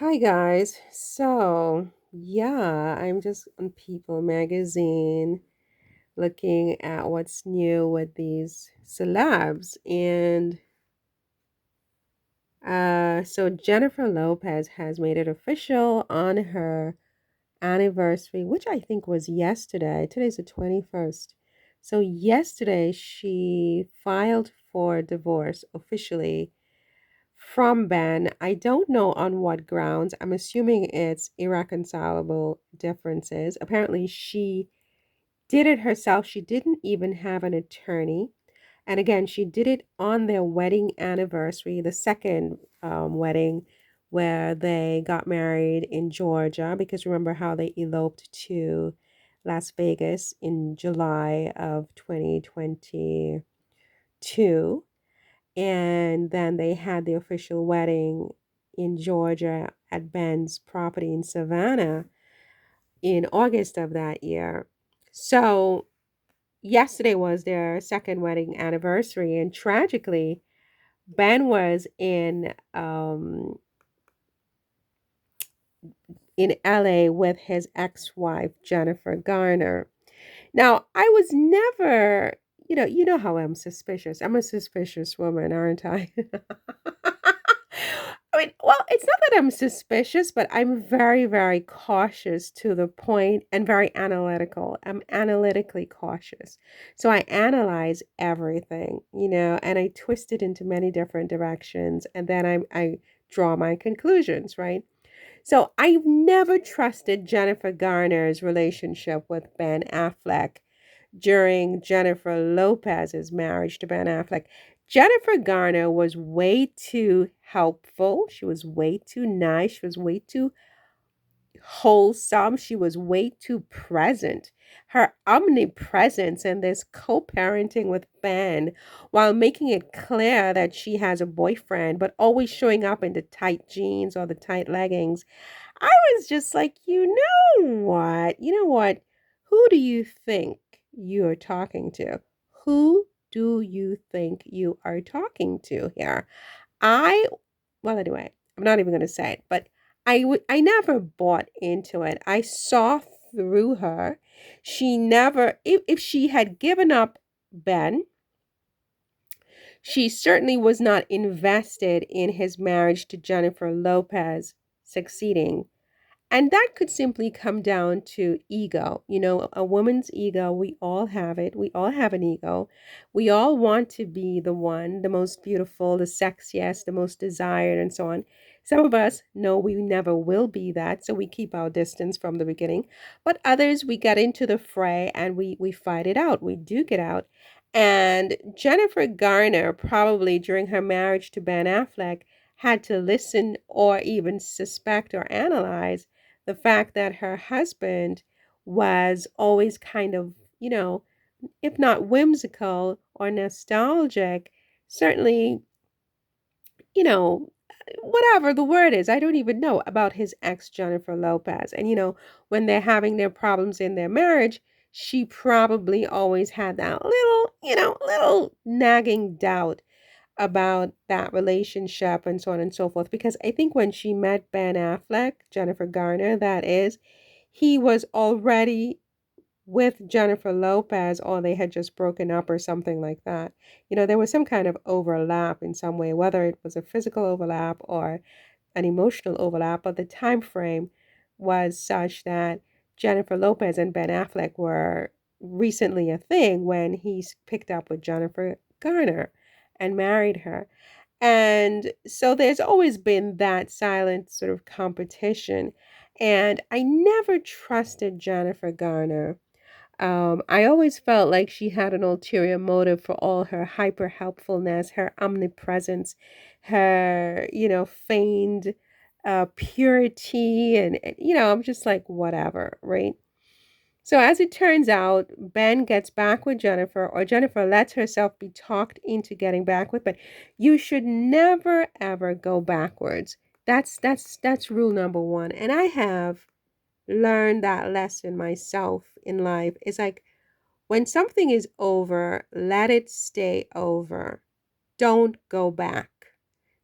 Hi guys. I'm just on People magazine looking at what's new with these celebs. And Jennifer Lopez has made it official on her anniversary, which I think was yesterday. Today's the 21st. So yesterday she filed for divorce officially from Ben. I don't know on what grounds. I'm assuming it's irreconcilable differences. Apparently, she did it herself. She didn't even have an attorney. And again, she did it on their wedding anniversary, the second wedding where they got married in Georgia, because remember how they eloped to Las Vegas in July of 2022. And then they had the official wedding in Georgia at Ben's property in Savannah in August of that year. So yesterday was their second wedding anniversary, and tragically, Ben was in LA with his ex-wife Jennifer Garner. Now, I was never, you know how I'm suspicious. I'm a suspicious woman, aren't I? I mean, well, it's not that I'm suspicious, but I'm very, very cautious to the point and very analytical. I'm analytically cautious. So I analyze everything, and I twist it into many different directions, and then I draw my conclusions, right? So I've never trusted Jennifer Garner's relationship with Ben Affleck during Jennifer Lopez's marriage to Ben Affleck. Jennifer Garner was way too helpful. She was way too nice. She was way too wholesome. She was way too present. Her omnipresence and this co parenting with Ben while making it clear that she has a boyfriend, but always showing up in the tight jeans or the tight leggings. I was just like, you know what? Who do you think you're talking to? Who do you think you are talking to here? I, well, anyway, I'm not even going to say it, but I never bought into it. I saw through her. She never, if she had given up Ben, she certainly was not invested in his marriage to Jennifer Lopez succeeding. And that could simply come down to ego. A woman's ego, we all have it. We all have an ego. We all want to be the one, the most beautiful, the sexiest, the most desired, and so on. Some of us know we never will be that, so we keep our distance from the beginning. But others, we get into the fray and we fight it out. We duke it out. And Jennifer Garner, probably during her marriage to Ben Affleck, had to listen or even suspect or analyze the fact that her husband was always kind of, if not whimsical or nostalgic, certainly, you know, whatever the word is, I don't even know about his ex, Jennifer Lopez. And, when they're having their problems in their marriage, she probably always had that little nagging doubt about that relationship and so on and so forth. Because I think when she met Ben Affleck, Jennifer Garner, that is, he was already with Jennifer Lopez, or they had just broken up or something like that. There was some kind of overlap in some way, whether it was a physical overlap or an emotional overlap, but the time frame was such that Jennifer Lopez and Ben Affleck were recently a thing when he picked up with Jennifer Garner and married her. And so there's always been that silent sort of competition. And I never trusted Jennifer Garner. I always felt like she had an ulterior motive for all her hyper helpfulness, her omnipresence, her, feigned purity. And I'm just like, whatever, right? So as it turns out, Ben gets back with Jennifer, or Jennifer lets herself be talked into getting back with Ben. You should never ever go backwards. That's rule number one. And I have learned that lesson myself in life. It's like when something is over, let it stay over. Don't go back.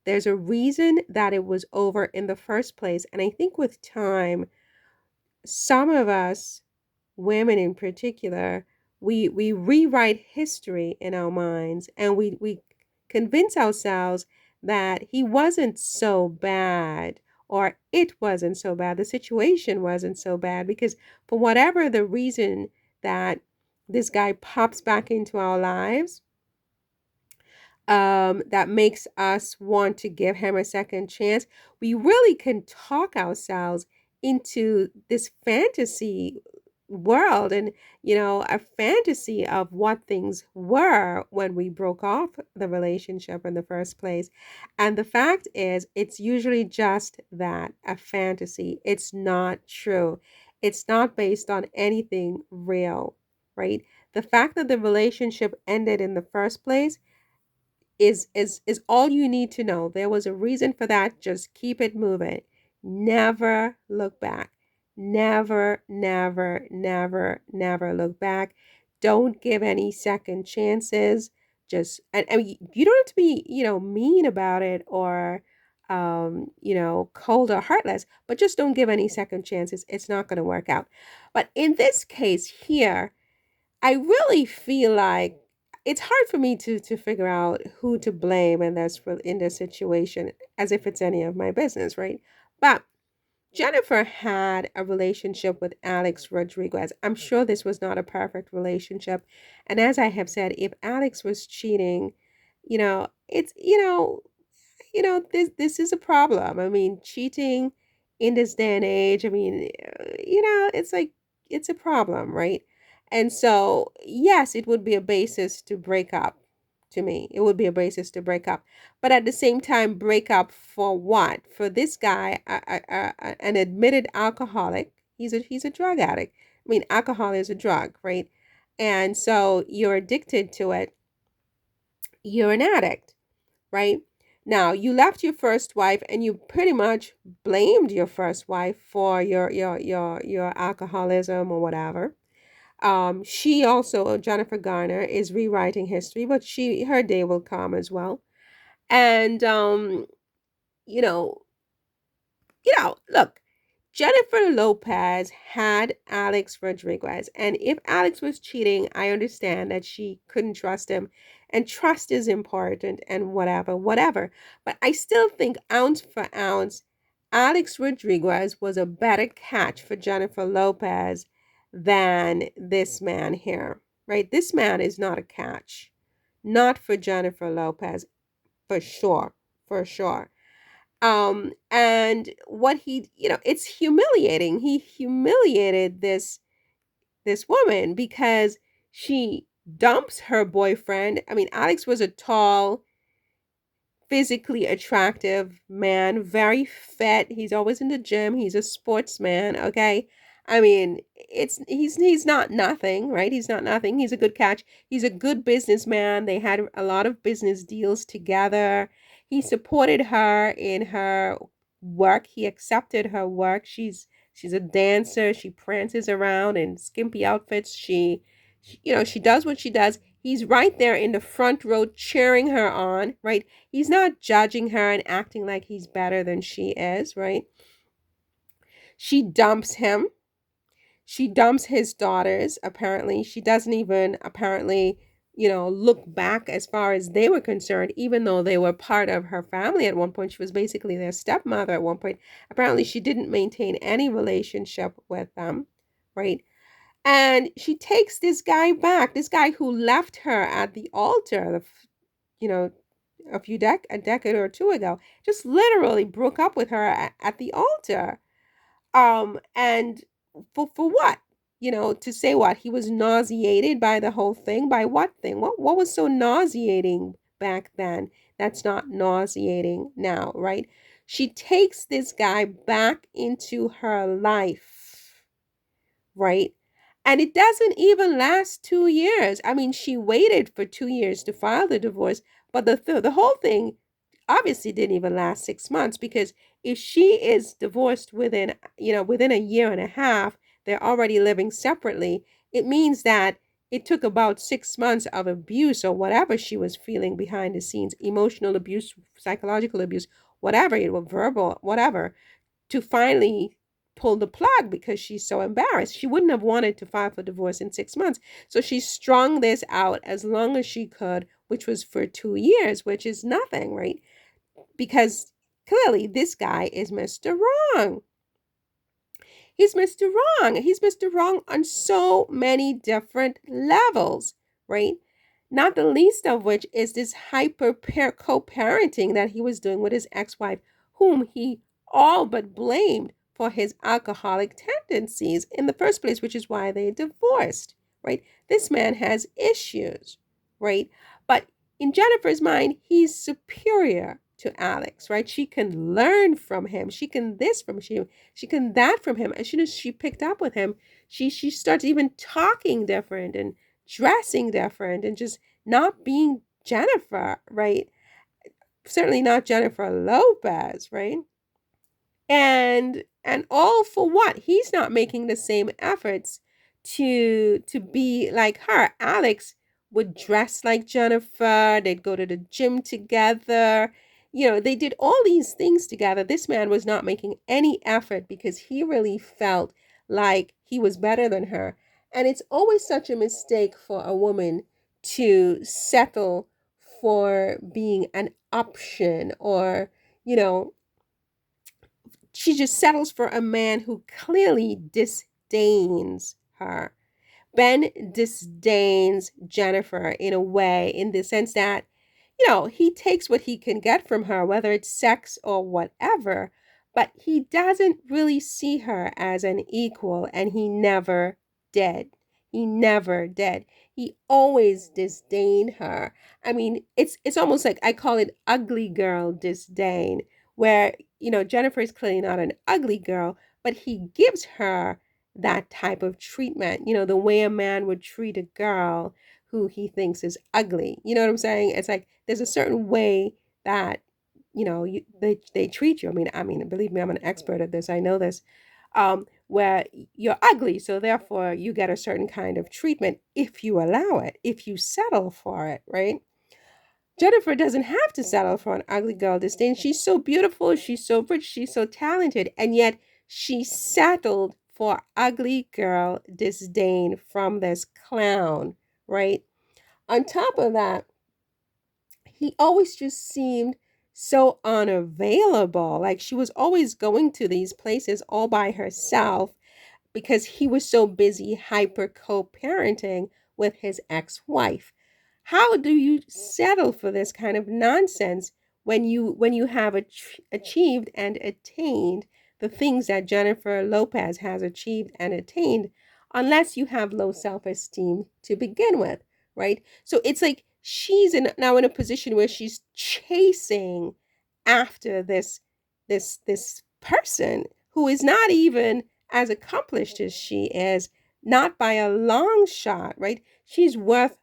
There's a reason that it was over in the first place. And I think with time, some of us, women in particular, we rewrite history in our minds, and we convince ourselves that he wasn't so bad, or it wasn't so bad, the situation wasn't so bad, because for whatever the reason that this guy pops back into our lives, that makes us want to give him a second chance, we really can talk ourselves into this fantasy world, and a fantasy of what things were when we broke off the relationship in the first place. And the fact is, it's usually just that, a fantasy. It's not true. It's not based on anything real, right? The fact that the relationship ended in the first place is all you need to know. There was a reason for that. Just keep it moving. Never look back. Never, never, never, never look back. Don't give any second chances. Just, and I mean, you don't have to be, mean about it, or cold or heartless, but just don't give any second chances. It's not going to work out. But in this case here, I really feel like it's hard for me to figure out who to blame in this situation, as if it's any of my business, right? But Jennifer had a relationship with Alex Rodriguez. I'm sure this was not a perfect relationship. And as I have said, if Alex was cheating, it's this is a problem. I mean, cheating in this day and age, I mean, it's like it's a problem, right? And so, yes, it would be a basis to break up. To me, it would be a basis to break up. But at the same time, break up for what? For this guy, an admitted alcoholic. He's a drug addict. I mean, alcohol is a drug, right? And so you're addicted to it. You're an addict, right? Now, you left your first wife, and you pretty much blamed your first wife for your alcoholism or whatever. She also, Jennifer Garner, is rewriting history, but her day will come as well. And you know, look, Jennifer Lopez had Alex Rodriguez, and if Alex was cheating, I understand that she couldn't trust him, and trust is important, and whatever, whatever. But I still think, ounce for ounce, Alex Rodriguez was a better catch for Jennifer Lopez than this man here, right? This man is not a catch, not for Jennifer Lopez, for sure, for sure. And what it's humiliating. He humiliated this woman because she dumps her boyfriend. I mean, Alex was a tall, physically attractive man, very fit. He's always in the gym. He's a sportsman, okay? I mean, he's not nothing, right? He's not nothing. He's a good catch. He's a good businessman. They had a lot of business deals together. He supported her in her work. He accepted her work. She's a dancer. She prances around in skimpy outfits. She does what she does. He's right there in the front row cheering her on, right? He's not judging her and acting like he's better than she is, right? She dumps him. She dumps his daughters, apparently. She doesn't even apparently, look back as far as they were concerned, even though they were part of her family at one point. She was basically their stepmother at one point. Apparently, she didn't maintain any relationship with them, right? And she takes this guy back, this guy who left her at the altar, you know, a decade or two ago, just literally broke up with her at the altar. And for what? To say what? He was nauseated by the whole thing. By what thing? What was so nauseating back then that's not nauseating now, right? She takes this guy back into her life, right? And it doesn't even last 2 years. I mean, she waited for 2 years to file the divorce, but the whole thing obviously didn't even last 6 months, because if she is divorced within a year and a half, they're already living separately. It means that it took about 6 months of abuse or whatever she was feeling behind the scenes, emotional abuse, psychological abuse, whatever it was, verbal, whatever, to finally pull the plug because she's so embarrassed. She wouldn't have wanted to file for divorce in 6 months. So she strung this out as long as she could, which was for 2 years, which is nothing, right? Because clearly this guy is Mr. Wrong. He's Mr. Wrong. He's Mr. Wrong on so many different levels, right? Not the least of which is this hyper co parenting that he was doing with his ex wife, whom he all but blamed for his alcoholic tendencies in the first place, which is why they divorced, right? This man has issues, right? But in Jennifer's mind, he's superior to Alex, right? She can learn from him. She can this from him. She can that from him. As soon as she picked up with him, she starts even talking different and dressing different and just not being Jennifer, right? Certainly not Jennifer Lopez, right? And all for what? He's not making the same efforts to be like her. Alex would dress like Jennifer, they'd go to the gym together. They did all these things together. This man was not making any effort because he really felt like he was better than her. And it's always such a mistake for a woman to settle for being an option, or you know she just settles for a man who clearly disdains her. Ben disdains Jennifer in a way, in the sense that, he takes what he can get from her, whether it's sex or whatever, but he doesn't really see her as an equal, and he never did. He never did. He always disdained her. I mean, it's almost like I call it ugly girl disdain, where, Jennifer is clearly not an ugly girl, but he gives her that type of treatment, the way a man would treat a girl who he thinks is ugly. You know what I'm saying? It's like there's a certain way that they treat you. I mean, believe me, I'm an expert at this. I know this. Where you're ugly, so therefore you get a certain kind of treatment if you allow it, if you settle for it, right? Jennifer doesn't have to settle for an ugly girl disdain. She's so beautiful, she's so rich, she's so talented, and yet she settled for ugly girl disdain from this clown, right? On top of that, he always just seemed so unavailable. Like she was always going to these places all by herself because he was so busy hyper co-parenting with his ex-wife. How do you settle for this kind of nonsense when you have achieved and attained the things that Jennifer Lopez has achieved and attained, unless you have low self-esteem to begin with, right? So it's like she's now in a position where she's chasing after this person who is not even as accomplished as she is, not by a long shot, right? She's worth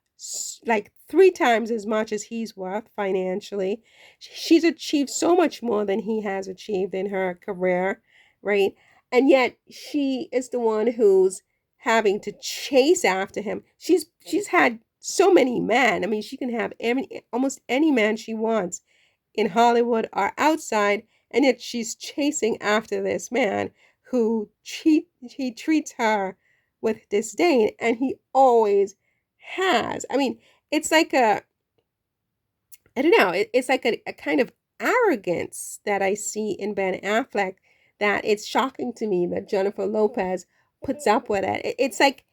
like 3 times as much as he's worth financially. She's achieved so much more than he has achieved in her career, right? And yet she is the one who's having to chase after him. She's had so many men. I mean, she can have almost any man she wants in Hollywood or outside, and yet she's chasing after this man who he treats her with disdain, and he always has. I mean, it's like I don't know, it's like a kind of arrogance that I see in Ben Affleck, that it's shocking to me that Jennifer Lopez puts up with it. It's like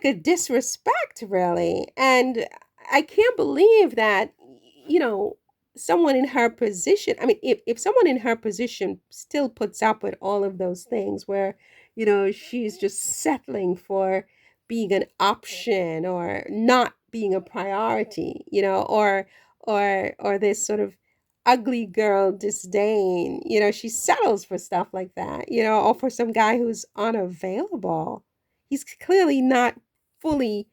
a disrespect, really. And I can't believe that, you know, someone in her position, I mean, if someone in her position still puts up with all of those things where, she's just settling for being an option or not being a priority, or this sort of ugly girl disdain, she settles for stuff like that, or for some guy who's unavailable. He's clearly not fully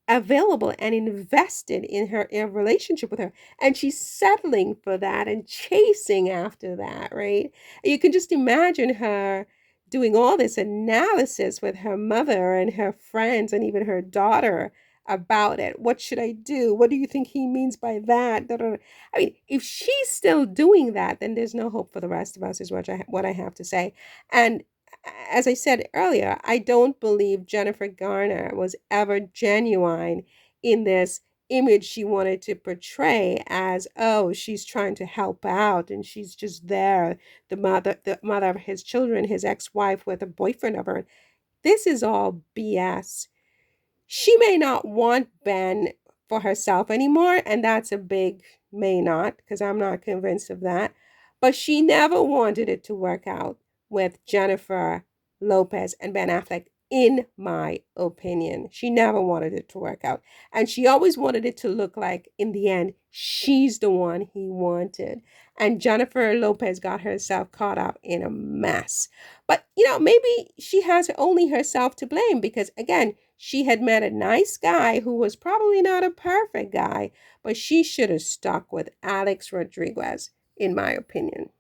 available and invested in a relationship with her. And she's settling for that and chasing after that, right? You can just imagine her doing all this analysis with her mother and her friends and even her daughter about it. What should I do? What do you think he means by that? Da, da, da. I mean, if she's still doing that, then there's no hope for the rest of us, is what I have to say. And as I said earlier, I don't believe Jennifer Garner was ever genuine in this image she wanted to portray as, oh, she's trying to help out and she's just there, the mother of his children, his ex-wife with a boyfriend of her. This is all BS. She may not want Ben for herself anymore, and that's a big may not, because I'm not convinced of that. But she never wanted it to work out with Jennifer Lopez and Ben Affleck, in my opinion. She never wanted it to work out. And she always wanted it to look like, in the end, she's the one he wanted. And Jennifer Lopez got herself caught up in a mess. But, maybe she has only herself to blame because, again, she had met a nice guy who was probably not a perfect guy, but she should have stuck with Alex Rodriguez, in my opinion.